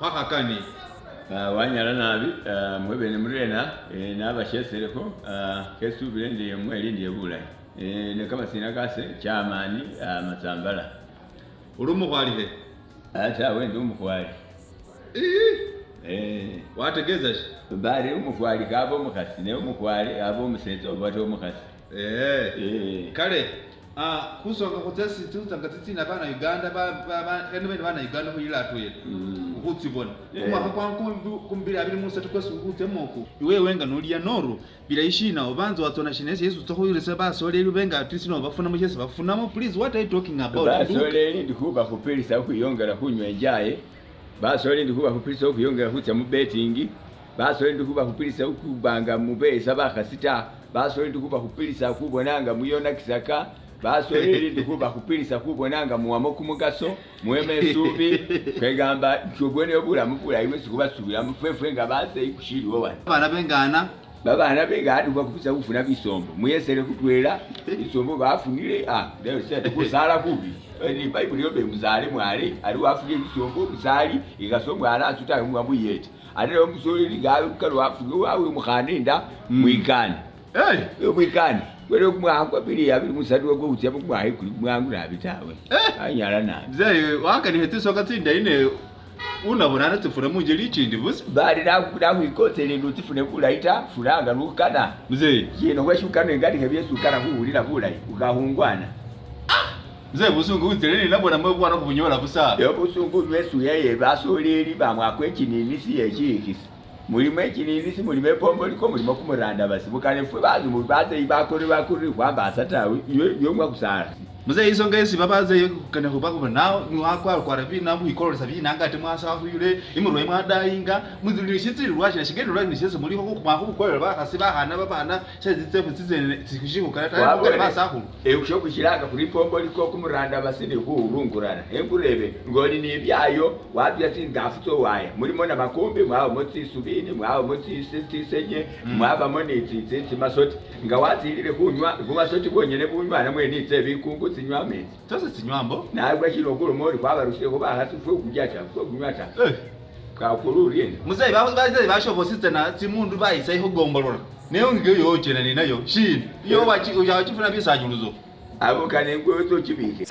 Kwakakani wanyala nabi mwebene murena nabashesereko kesubire ndiye mweli ndiye bulai ne kama sina kase chamani Masambala urumu kwalihe ata wende umukwali wategeza bari umukwali kabo mukasi ne umukwali abo museto bato mukasi kale kusoka kutesi tutangati na bana Uganda bana Uganda kuyila atwe ukutsibona kuma kumbira abiri musa tukwesungute moko iwe wenga noliya noro bila ishina obanzo watona shinese Yesu tohoyirisa basoleli benga atwisino bafuna mu Yesu bafuna mo please what are you talking about basoleli ndikuba kupelisa kuyongera kunywa enjaye basoleli ndikuba kupelisa kuyongera kutya mu betting basoleli ndikuba kupelisa ukubanga mu besa bakasita basoleli ndikuba kupelisa kubonanga muyona kisaka basoleli ndikuba kupelisa kubonanga muwamo kumugaso mweme subi kwegamba kyobone obula mupula imwe sikubasubira mufefe nga baze ikushiriwo bana babana bengana bakupisa kufuna bisombo muyesere kutwera isombo bafunire leo sete kusala kubi ni Bible yobe muzali mwali ali wafuye bisombo muzali igasombo aratuta mu yete alero musoleli gawe kalo wafuye wawe mukhaninda mwikani mwikani wero kumwangwa bili abili musadu gwo utya mwahi kuli mwangu nabitawe anyala na mzee waka ni hetuso katsinda ine unabona tufuna muje lichindi busi bali nakuda kwikotele ndutifune bulaita fulanga lukana mzee yeno kwashukana ngati kebyesukana kuhulira bulayi ukahungwana mzee busungu uzeleni nabona mwebwana kubunyola busa yo busungu yesu yeye basoleli bamwakwe kinini yechikisi mulimwe kinini mulimwe pombo liko mulimo kumuranda basi bukane fwe bazi mu baze ibakore kwamba asatawe yo mwakusara mzee isonga esi babaze kana kubako nawo niwakwa kwa rabi namu ikoloresa bina ngati mwasa huyule imurwe mwadayinga muzilishitsi rwashira shigendo rwani nishese muliko kumako kukolera bakasiba hana babana shazitsefu zikishiko karata ngore basahu usho kushiranga kuri pombo liko kumuranda basine kuurungurana engurebe ngoni ni byayo wabya tingafuto waya mulimo na makombe mwawo motsi subini mwawo motsi senye mwaba monitsi masoti ngawazilire kunywa kumasoti konyene kunywa namwe nitse bikungu tsinywa amezi tose tsinywa nawe kwashiro kulomori kwabarushye ko bahasifuye kujyacha ko kunywata kakururiye muzayi baze bashobositse na tsimundu bayisa iho gombolora neyo ngiyo yogena ni nayo shini iyo wachi ujafuna bisanyuruzo abo kane ngwe to kibike